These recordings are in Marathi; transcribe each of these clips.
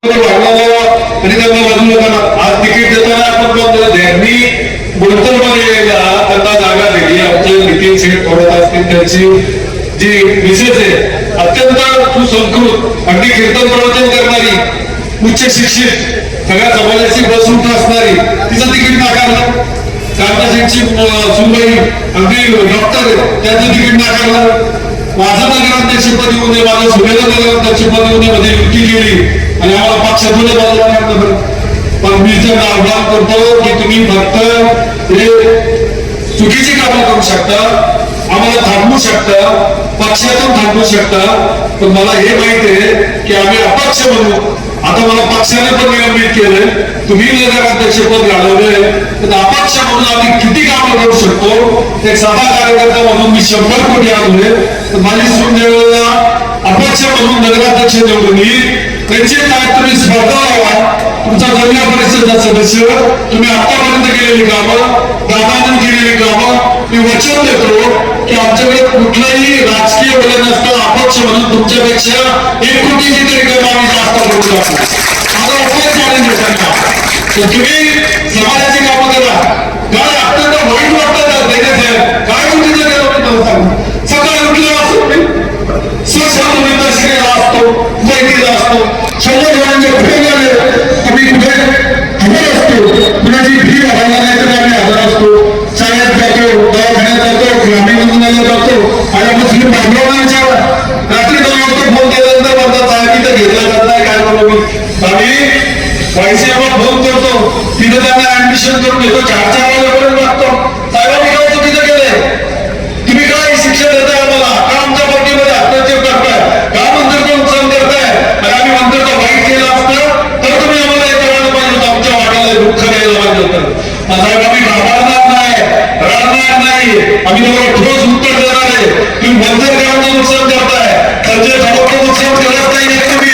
आज तिकीट देताना आपण त्यांनी गुंतवणूक त्यांना जागा दिली. आमचे नितीन शेठ थोडत असतील त्यांची जी विशेष आहे अत्यंत सुसंस्कृत अगदी कीर्तन प्रवचन करणारी उच्च शिक्षित सगळ्या समाजाची बसरूट असणारी तिचं तिकीट नाकारलं. कांता शेठची सुनबाई अगदी डॉक्टर त्यांचं तिकीट नाकारलं. माझं नगराध्यक्षपद येऊ नये, माझं सुनेला नगराध्यक्षपद येऊ नये मध्ये युक्ती केली आणि आम्हाला पक्षातून बदला लागलं. पण मी जर आव्हान करतो की तुम्ही फक्त हे चुकीची कामं करू शकता, आम्हाला थांबवू शकता, पक्षातून थांबवू शकता. पण मला हे माहित आहे की आम्ही अपक्ष म्हणू. आता मला पक्षाने पण निलंबित केलंय, तुम्ही नगराध्यक्षपद घालवलंय, तर अपक्ष म्हणून आम्ही किती कामं करू शकतो. एक साधा कार्यकर्ता म्हणून मी 100 कोटी आणले, तर माझी सून ज्यावेळेला अपक्ष म्हणून नगराध्यक्ष निवडून त्यांची काय तुम्ही स्पर्धा लावा. तुमचा जिल्हा परिषदेचा सदस्य तुम्ही आतापर्यंत केलेली कामं, दादाने केलेली कामं मी वचन देतो की आमच्याकडे कुठलाही राजकीय वलय नसतं. अपक्ष म्हणून तुमच्यापेक्षा 1 कोटीची तरी कामं आम्ही जास्त करू शकतो. माझा उपाय चॅलेंज आहे. तुम्ही समाजाची कामं करा. काय अत्यंत वाईट वाटतं साहेब, काय चुकीचं केलं मी मला सांगू. सकाळी उठलेला असतो मी स्वशांत शिकायला असतो, माहितीला असतो, 100 जणांचे भेट झाले आम्ही कुठे हजर असतो. कुणाची फी भरायला नाही तर आम्ही हजर असतो. शाळेत जातो, दवाखान्यात जातो, ग्रामीण रुग्णालयात जातो. आणि मुस्लिम बांधवांच्या रात्री 2 वाजता फोन केल्यानंतर म्हणतात साहेब इथं घेतला जात नाही, काय करू मी. आम्ही वायसीएमला फोन करतो, तिथे त्यांना ऍडमिशन करून घेतो. 4-4 वाजेपर्यंत लागतो. साहेबांनी काय चुकीचं केलंय, तुम्ही काय शिक्षण देताय आम्हाला, का आमच्या पार्टीमध्ये हस्तक्षेप करताय, का मंदिरचं नुकसान करताय. आणि आम्ही मंदिरचं वाईट केलं असतं तर तुम्ही आम्हाला हे करायला पाहिजे होतं, आमच्या वाट्याला दुःख द्यायला पाहिजे होतं. साहेब आम्ही घाबरणार नाही, रडणार नाही, आम्ही तुम्हाला ठोस उत्तर देणार आहे. तुम्ही मंदिरकरांचं नुकसान करताय, संजय भाऊचं नुकसान करत नाही तुम्ही.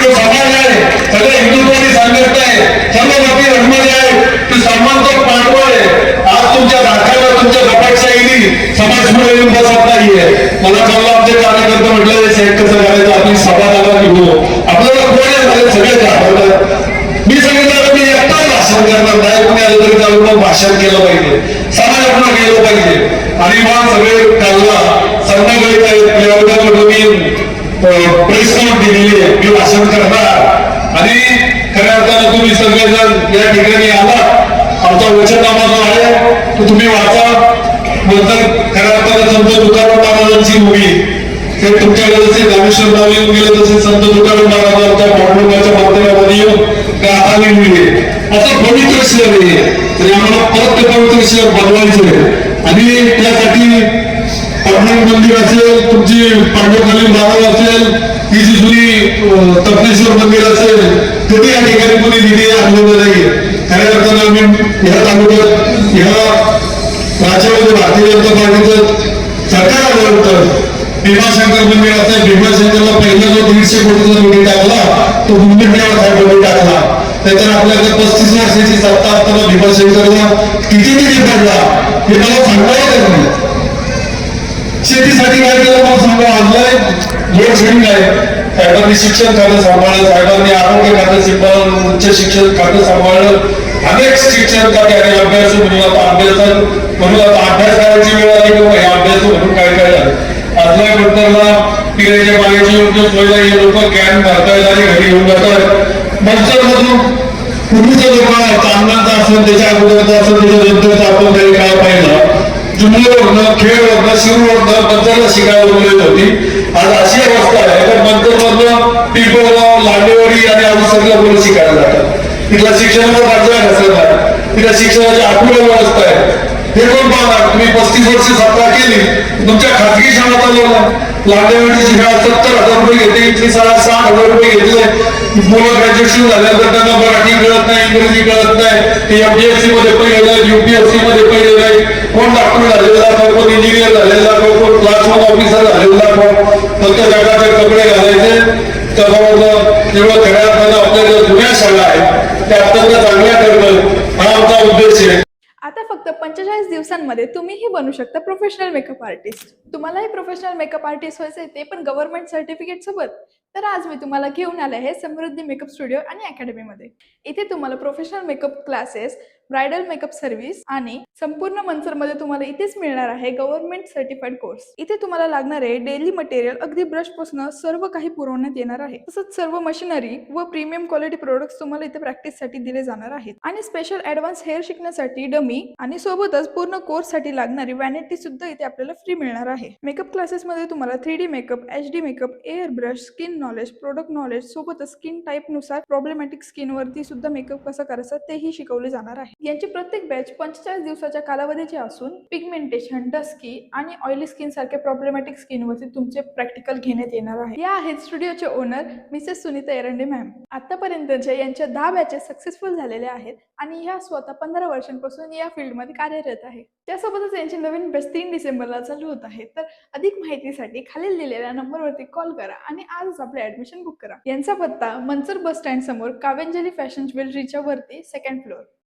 तो समाज आहे, सगळे हिंदुत्वादी संघटना आहे, सर्व बाबी धर्माचे आहे, तो सन्मानचं पाठबळ आहे. आज तुमच्या धाकाला तुमच्या गटाक्षाहीने समाज पुढे येऊन बसत नाहीये. मला कळलं आमचे कार्यकर्ते म्हटलं सेट कसं करायचं, आम्ही सभादाला घेऊ. आपल्याला कोणी झाले सगळे घाबरतात. मी सांगितलं मी एकटाच भाषण करणार नाही, कोणी आलं तरी जाऊन भाषण केलं पाहिजे, समाजापुढे गेलं पाहिजे. आणि मग सगळे काढला संध्याकाळी प्रेस नोट दिलेली आहे, मी भाषण करणार. आणि खऱ्या अर्थानं तुम्ही सगळेजण या ठिकाणी आला, आमचा वचननामा जो आहे तो तुम्ही वाचा. नंतर खऱ्या अर्थानं संत तुकाराम महाराजांची मूवी ते तुमच्याकडे जसे रामेश्वर नाव येऊन गेले तसे संत तुकाराम महाराजांच्या पांडुरंगाच्या मंदिरामध्ये येऊन गाथा लिहिली असं पवित्र शहर आहे. तरी आम्हाला परत ते पवित्र शहर बनवायचं आहे. आणि त्यासाठी पांडुरंग मंदिर असेल, तुमची पांडुरंग महाराज असेल, ही जी जुनी तपनेश्वर मंदिर असेल, तिथे या ठिकाणी कोणी निधी आणलेलं नाहीये. खऱ्या अर्थानं आम्ही ह्या तालुक्यात ह्या राज्यामध्ये भारतीय जनता पार्टीचं सरकार आलं होतं. भीमाशंकर मंदिर असेल, भीमाशंकरला पहिला जो 150 कोटीचा निधी टाकला तो मुंबईवर निधी टाकला. त्याच्यात आपल्याकडे 35 वर्षाची सत्ता असताना भीमाशंकरला किती निधी पडला हे मला सांगायचं नाही. शेतीसाठी काय केलं मला सांगा. ऑनलाईन लोड शेडिंग आहे. साहेबांनी शिक्षण खातं सांभाळलं, साहेबांनी आरोग्य खातं सांभाळलं, उच्च शिक्षण खातं सांभाळलं. अनेक शिक्षण खाते आणि अभ्यास म्हणून आता अभ्यास करायची वेळ आली किंवा हे अभ्यास म्हणून काय काय झालं. आजल्या नंतरला पिण्याच्या पाण्याची योग्य सोयला हे लोक कॅन भरतायत आणि घरी घेऊन जातात. मंचर मधून पूर्वीचं लोक चांदणाचा असेल, त्याच्या अगोदरचा असेल, त्याच्या नंतरचा आपण तरी काय पाहिलं जुमल्यावरनं खेळवरनं शिरूवरनं मंचरला शिकायला बोलत होती. आज अशी अवस्था आहे तर मंचरमधनं टिपोला लांडेवाडी आणि अवसरला मुलं शिकायला जातात. तिथला शिक्षणाचा दर्जा घसरत आहे, तिथल्या शिक्षणाची आठवड्या व्यवस्था आहे. हे कोण पाहणार. तुम्ही 35 वर्ष सत्ता केली, तुमच्या खाजगी शाळा चालवल्या. लांडेवाडीची शाळा 70,000 रुपये घेते, इथली शाळा 60,000 रुपये घेतले. मुलं ग्रॅज्युएशन झाल्यानंतर त्यांना मराठी कळत नाही, इंग्रजी कळत नाही. ते एमपीएससी मध्ये पहिले नाही, युपीएससी मध्ये पहिले नाही. कोण डॉक्टर झालेला दाखव, कोण इंजिनियर झालेला दाखव, कोण क्लास 1 ऑफिसर झालेला दाखव. फक्त जगाचे कपडे घालायचे. तेवढं खऱ्या अर्थानं आपल्या ज्या जुन्या शाळा आहेत त्या अत्यंत चांगल्या करणं हा आमचा उद्देश आहे. आता फक्त 45 दिवसांमध्ये तुम्हीही बनू शकता प्रोफेशनल मेकअप आर्टिस्ट. तुम्हालाही प्रोफेशनल मेकअप आर्टिस्ट व्हायचे ते पण गव्हर्नमेंट सर्टिफिकेट सोबत. तर आज मी तुम्हाला घेऊन आले आहे समृद्धी मेकअप स्टुडिओ आणि अकॅडमीमध्ये. इथे तुम्हाला professional makeup classes, bridal makeup service आणि संपूर्ण मंचरमध्ये तुम्हाला इथेच मिळणार आहे गव्हर्नमेंट सर्टिफाईड कोर्स. इथे तुम्हाला लागणारे डेली मटेरियल अगदी ब्रश पासून सर्व काही पुरवण्यात येणार आहे. तसंच सर्व मशिनरी व प्रीमियम क्वालिटी प्रोडक्ट्स तुम्हाला इथे प्रॅक्टिससाठी दिले जाणार आहेत आणि स्पेशल ॲडव्हान्स हेअर शिकण्यासाठी डमी आणि सोबतच पूर्ण कोर्ससाठी लागणारी वॅनिटी सुद्धा इथे आपल्याला फ्री मिळणार आहे. मेकअप क्लासेसमध्ये तुम्हाला 3D makeup, HD makeup, air brush, skin knowledge, product knowledge सोबतच स्किन टाईप नुसार प्रॉब्लेमॅटिक स्किनवरती सुद्धा मेकअप कसा करायचा तेही शिकवले जाणार आहे. यांची प्रत्येक बॅच 45 दिवसाच्या कालावधीची असून पिगमेंटेशन, डस्की आणि ऑइली स्किन सारख्या प्रॉब्लेमॅटिक स्किनवरती तुमचे प्रॅक्टिकल घेण्यात येणार आहे. या आहेत स्टुडिओचे owner Mrs Sunita Erande ma'am. आतापर्यंतच्या यांच्या 10 बॅचेस सक्सेसफुल झालेल्या आहेत आणि ह्या स्वतः 15 वर्षांपासून या फील्डमध्ये कार्यरत आहे. त्यासोबतच यांची नवीन बॅच 3 डिसेंबरला चालू होत आहे. तर अधिक माहितीसाठी खालील दिलेल्या नंबरवरती कॉल करा आणि आजच आपले ऍडमिशन बुक करा. यांचा पत्ता मंचर बस स्टँड समोर कावेंजली फॅशन ज्वेलरीच्या वरती 2nd फ्लोअर.